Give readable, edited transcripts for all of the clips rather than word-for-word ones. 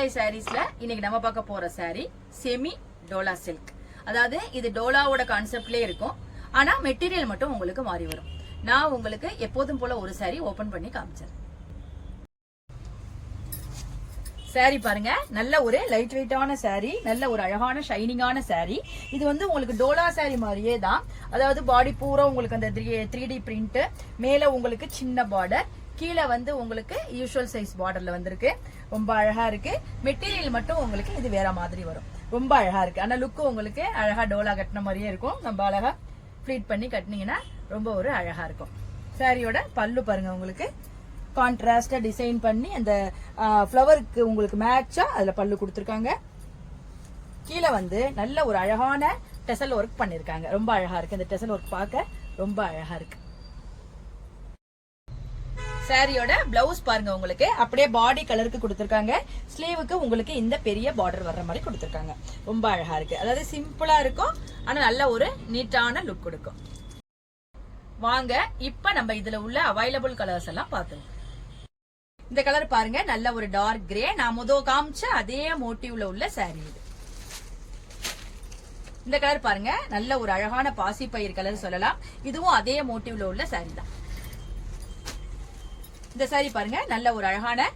சாய் சாரீஸ்ல இன்னைக்கு நம்ம பார்க்க போற சாரி செமி டோலா சில்க். அதாவது இது டோலாவோட கான்செப்ட்லயே இருக்கும், ஆனா மெட்டீரியல் மட்டும் உங்களுக்கு மாறி வரும். நான் உங்களுக்கு எப்போதும் போல ஒரு சாரி ஓபன் பண்ணி காமிச்சேன். சாரி பாருங்க, நல்ல ஒரு லைட் வெயிட்டான சாரி, நல்ல ஒரு அழகான ஷைனிங்கான சாரி. இது வந்து உங்களுக்கு டோலா சாரி மாதிரியே தான். அதாவது பாடி பூரா உங்களுக்கு அந்த 3D பிரிண்ட், மேல உங்களுக்கு சின்ன பார்டர், கீழே வந்து உங்களுக்கு யூஷுவல் சைஸ் பார்டர்ல வந்திருக்கு. ரொம்ப அழகா இருக்கு. மெட்டீரியல் மட்டும் உங்களுக்கு இது வேற மாதிரி வரும். ரொம்ப அழகா இருக்கு. ஆனா லுக்கு உங்களுக்கு அழகா டோலா கட்டின மாதிரியே இருக்கும். நம்ம அழகா ஃபிளீட் பண்ணி கட்டினீங்கன்னா ரொம்ப ஒரு அழகா இருக்கும். சாரியோட பல்லு பாருங்க, உங்களுக்கு கான்ட்ராஸ்டா டிசைன் பண்ணி அந்த ஃப்ளவருக்கு உங்களுக்கு மேட்சா அதுல பல்லு கொடுத்துருக்காங்க. கீழே வந்து நல்ல ஒரு அழகான டெசல் ஒர்க் பண்ணிருக்காங்க. ரொம்ப அழகா இருக்கு. இந்த டெசல் ஒர்க் பார்க்க ரொம்ப அழகா இருக்கு. சாரியோட பிளவுஸ் பாருங்க, உங்களுக்கு அப்படியே பாடி கலருக்கு கொடுத்திருக்காங்க. ஸ்லீவுக்கு உங்களுக்கு இந்த பெரிய பார்டர் வர்ற மாதிரி கொடுத்திருக்காங்க. ரொம்ப அழகா இருக்கு. அதாவது சிம்பிளா இருக்கும், ஆனா நல்ல ஒரு நீட்டான லுக் கொடுக்கும். வாங்க இப்ப நம்ம இதுல உள்ள அவைலபிள் கலர்ஸ் எல்லாம் பார்த்தோம். இந்த கலர் பாருங்க, நல்ல ஒரு டார்க் கிரே. நான் முதல் காமிச்ச அதே மோட்டிவ்ல உள்ள சாரி இது. இந்த கலர் பாருங்க, நல்ல ஒரு அழகான பாசி பயிர் கலர் சொல்லலாம். இதுவும் அதே மோட்டிவ்ல உள்ள சாரி தான். இந்த சாரி பாருங்க, நல்ல ஒரு அழகான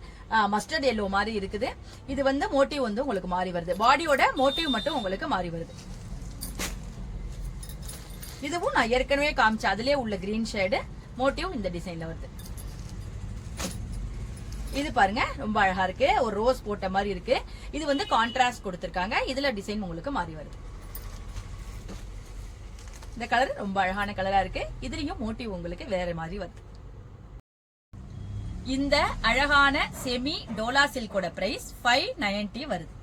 மஸ்டர்ட் எல்லோ மாதிரி இருக்குது. இது வந்து மோட்டிவ் வந்து உங்களுக்கு மாறி வருது. பாடியோட மோட்டிவ் மட்டும் உங்களுக்கு மாறி வருது. இதுவும் நான் ஏற்கனவே காமிச்ச அதுலயே உள்ள கிரீன் ஷேடு மோட்டிவ் இந்த டிசைன்ல வருது. இது பாருங்க, ரொம்ப அழகா இருக்கு. ஒரு ரோஸ் போட்ட மாதிரி இருக்கு. இது வந்து கான்ட்ராஸ்ட் கொடுத்திருக்காங்க. இதுல டிசைன் உங்களுக்கு மாறி வருது. இந்த கலர் ரொம்ப அழகான கலரா இருக்கு. இதுலயும் மோட்டிவ் உங்களுக்கு வேற மாதிரி வருது. இந்த அழகான செமி டோலா சில்கோட பிரைஸ் 590 வருது.